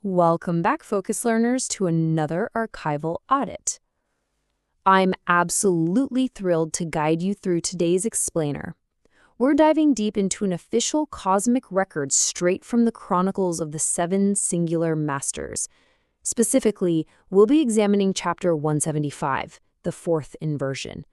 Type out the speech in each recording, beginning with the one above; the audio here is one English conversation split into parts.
Welcome back, Focus Learners, to another archival audit. I'm absolutely thrilled to guide you through today's explainer. We're diving deep into an official cosmic record straight from the chronicles of the 7 singular masters. Specifically, we'll be examining Chapter 175, the 4th Inversion.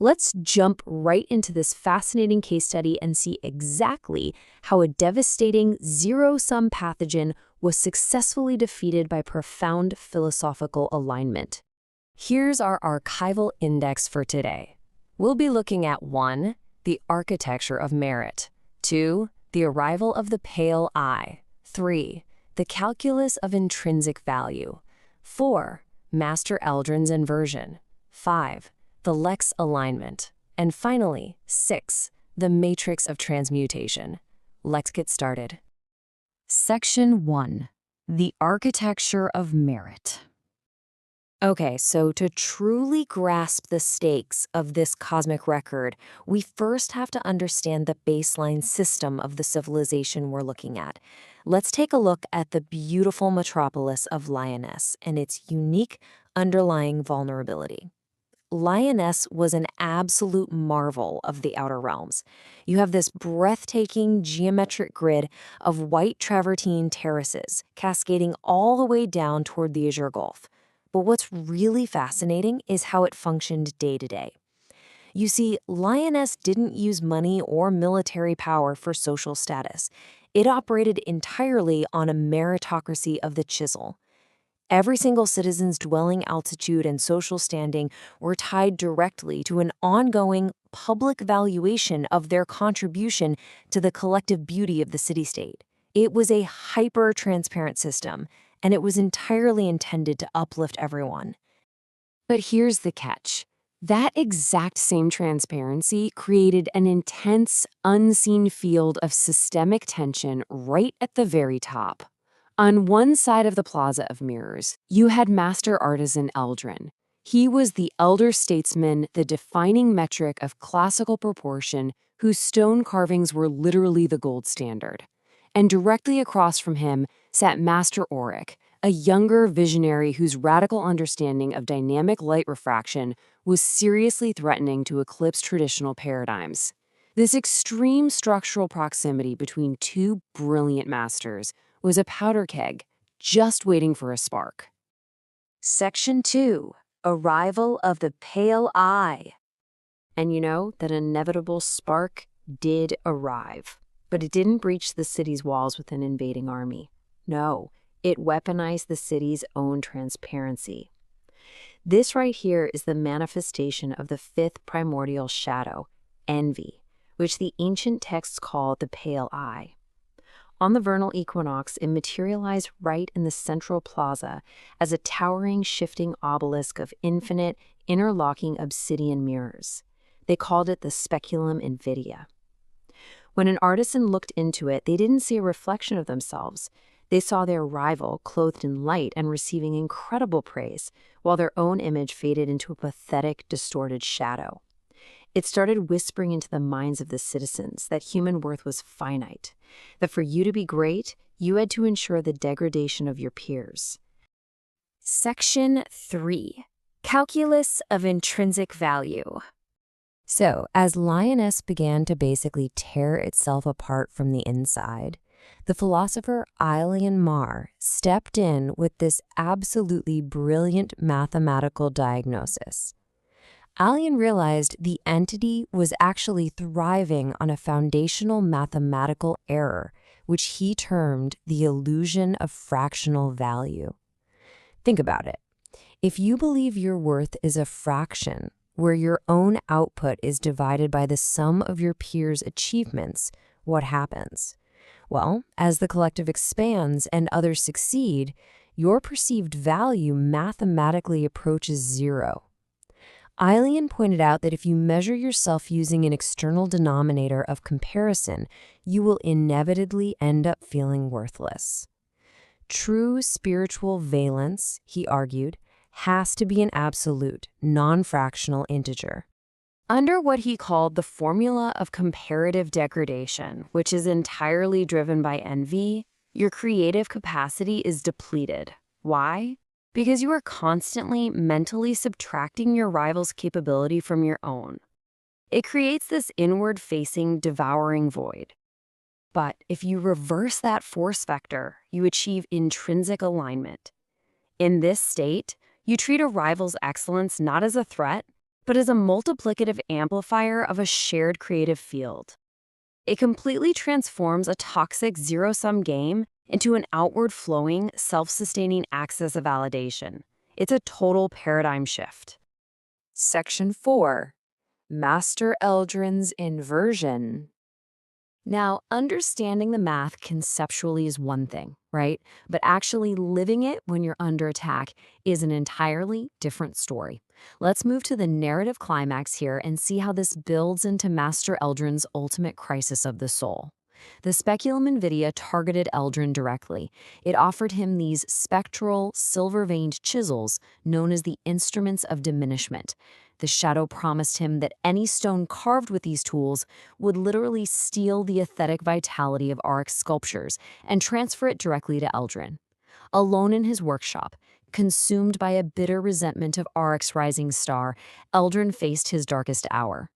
Let's jump right into this fascinating case study and see exactly how a devastating zero-sum pathogen was successfully defeated by profound philosophical alignment. Here's our archival index for today. We'll be looking at 1. The architecture of merit. 2. The arrival of the pale eye. 3. The calculus of intrinsic value. 4. Master Eldrin's inversion. 5. The lex alignment. And finally, 6. The matrix of transmutation. Let's get started. Section 1. The architecture of merit. Okay, so to truly grasp the stakes of this cosmic record, we first have to understand the baseline system of the civilization we're looking at. Let's take a look at the beautiful metropolis of Lyonesse and its unique underlying vulnerability. Lyonesse was an absolute marvel of the Outer Realms. You have this breathtaking geometric grid of white travertine terraces cascading all the way down toward the Azure Gulf. But what's really fascinating is how it functioned day to day. You see, Lyonesse didn't use money or military power for social status. It operated entirely on a meritocracy of the chisel. Every single citizen's dwelling altitude and social standing were tied directly to an ongoing public valuation of their contribution to the collective beauty of the city-state. It was a hyper-transparent system, and it was entirely intended to uplift everyone. But here's the catch. That exact same transparency created an intense, unseen field of systemic tension right at the very top. On one side of the Plaza of Mirrors, you had Master Artisan Eldrin. He was the elder statesman, the defining metric of classical proportion, whose stone carvings were literally the gold standard. And directly across from him sat Master Oric, a younger visionary whose radical understanding of dynamic light refraction was seriously threatening to eclipse traditional paradigms. This extreme structural proximity between two brilliant masters was a powder keg, just waiting for a spark. Section 2. Arrival of the Pale Eye. And you know, that inevitable spark did arrive. But it didn't breach the city's walls with an invading army. No, it weaponized the city's own transparency. This right here is the manifestation of the 5th primordial shadow, envy, which the ancient texts call the pale eye. On the vernal equinox, it materialized right in the central plaza as a towering, shifting obelisk of infinite, interlocking obsidian mirrors. They called it the Speculum Invidiae. When an artisan looked into it, they didn't see a reflection of themselves. They saw their rival clothed in light and receiving incredible praise, while their own image faded into a pathetic, distorted shadow. It started whispering into the minds of the citizens that human worth was finite, that for you to be great, you had to ensure the degradation of your peers. Section 3. Calculus of intrinsic value. So, as Lyonesse began to basically tear itself apart from the inside, the philosopher Aelian Mar stepped in with this absolutely brilliant mathematical diagnosis. Aelian realized the entity was actually thriving on a foundational mathematical error, which he termed the illusion of fractional value. Think about it. If you believe your worth is a fraction, where your own output is divided by the sum of your peers' achievements, what happens? Well, as the collective expands and others succeed, your perceived value mathematically approaches zero. Aelian pointed out that if you measure yourself using an external denominator of comparison, you will inevitably end up feeling worthless. True spiritual valence, he argued, has to be an absolute, non-fractional integer. Under what he called the formula of comparative degradation, which is entirely driven by envy, Your creative capacity is depleted. Why? Because you are constantly mentally subtracting your rival's capability from your own. It creates this inward-facing, devouring void. But if you reverse that force vector, you achieve intrinsic alignment. In this state, you treat a rival's excellence not as a threat, but as a multiplicative amplifier of a shared creative field. It completely transforms a toxic zero-sum game into an outward-flowing, self-sustaining axis of validation. It's a total paradigm shift. Section 4. Master Eldrin's Inversion. Now, understanding the math conceptually is one thing, right? But actually living it when you're under attack is an entirely different story. Let's move to the narrative climax here and see how this builds into Master Eldrin's ultimate crisis of the soul. The Speculum Invidiae targeted Eldrin directly. It offered him these spectral, silver-veined chisels known as the instruments of diminishment. The shadow promised him that any stone carved with these tools would literally steal the aesthetic vitality of Oric's sculptures and transfer it directly to Eldrin. Alone in his workshop, consumed by a bitter resentment of Oric's rising star, Eldrin faced his darkest hour.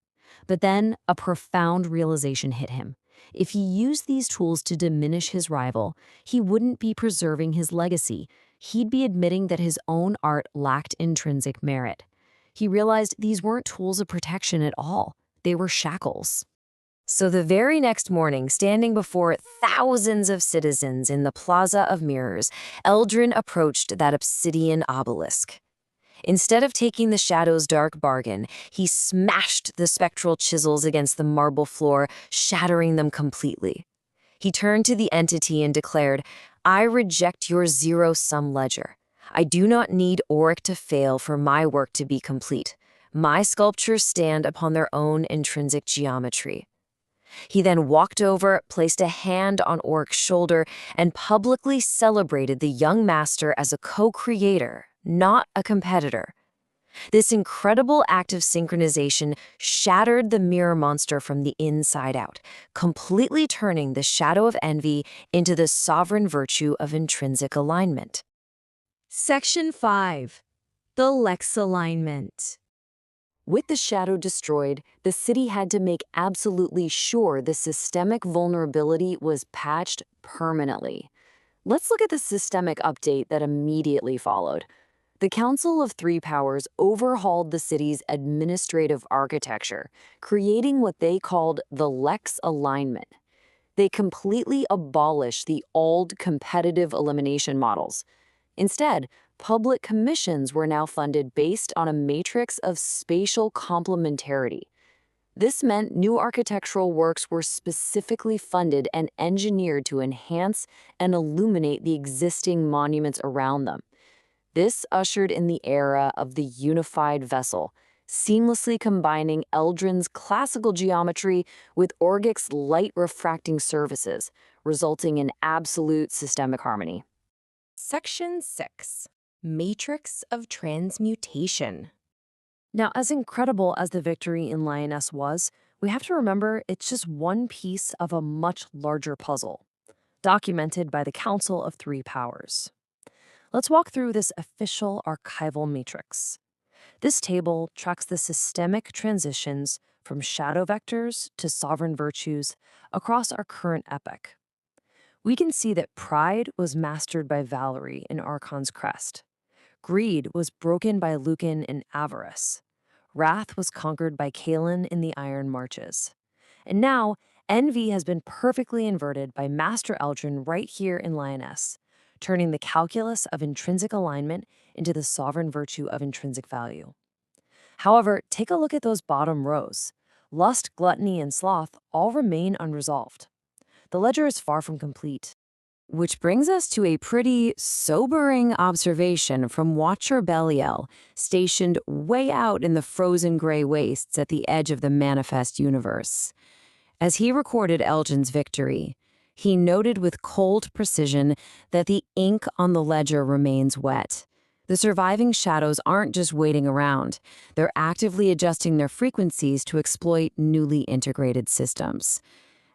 But then a profound realization hit him. If he used these tools to diminish his rival, he wouldn't be preserving his legacy. He'd be admitting that his own art lacked intrinsic merit. He realized these weren't tools of protection at all. They were shackles. So the very next morning, standing before thousands of citizens in the Plaza of Mirrors, Eldrin approached that obsidian obelisk. Instead of taking the shadow's dark bargain, he smashed the spectral chisels against the marble floor, shattering them completely. He turned to the entity and declared, "I reject your zero-sum ledger. I do not need Oric to fail for my work to be complete. My sculptures stand upon their own intrinsic geometry." He then walked over, placed a hand on Oric's shoulder, and publicly celebrated the young master as a co-creator, not a competitor. This incredible act of synchronization shattered the mirror monster from the inside out, completely turning the shadow of envy into the sovereign virtue of intrinsic alignment. Section 5. The Lex Alignment. With the shadow destroyed, the city had to make absolutely sure the systemic vulnerability was patched permanently. Let's look at the systemic update that immediately followed. The Council of Three Powers overhauled the city's administrative architecture, creating what they called the Lex Alignment. They completely abolished the old competitive elimination models. Instead, public commissions were now funded based on a matrix of spatial complementarity. This meant new architectural works were specifically funded and engineered to enhance and illuminate the existing monuments around them. This ushered in the era of the unified vessel, seamlessly combining Eldrin's classical geometry with Oric's light refracting surfaces, resulting in absolute systemic harmony. Section 6. Matrix of Transmutation. Now, as incredible as the victory in Lyonesse was, we have to remember it's just one piece of a much larger puzzle, documented by the Council of Three Powers. Let's walk through this official archival matrix. This table tracks the systemic transitions from shadow vectors to sovereign virtues across our current epoch. We can see that pride was mastered by Valerie in Archon's Crest. Greed was broken by Lucan in Avarice. Wrath was conquered by Caelan in the Iron Marches. And now, envy has been perfectly inverted by Master Eldrin right here in Lyonesse, turning the calculus of intrinsic alignment into the sovereign virtue of intrinsic value. However, take a look at those bottom rows. Lust, gluttony, and sloth all remain unresolved. The ledger is far from complete. Which brings us to a pretty sobering observation from Watcher Belial, stationed way out in the frozen gray wastes at the edge of the manifest universe. As he recorded Eldrin's victory, he noted with cold precision that the ink on the ledger remains wet. The surviving shadows aren't just waiting around. They're actively adjusting their frequencies to exploit newly integrated systems.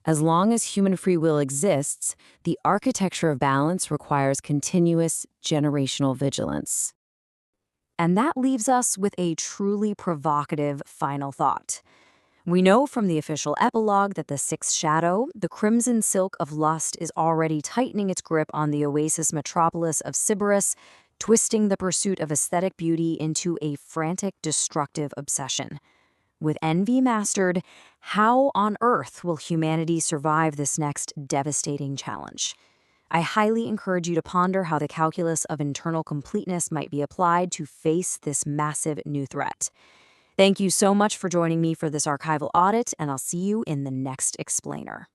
As long as human free will exists, the architecture of balance requires continuous generational vigilance. And that leaves us with a truly provocative final thought. We know from the official epilogue that the sixth shadow, the crimson silk of lust, is already tightening its grip on the oasis metropolis of Sybaris, twisting the pursuit of aesthetic beauty into a frantic, destructive obsession. With envy mastered, how on earth will humanity survive this next devastating challenge? I highly encourage you to ponder how the calculus of internal completeness might be applied to face this massive new threat. Thank you so much for joining me for this archival audit, and I'll see you in the next explainer.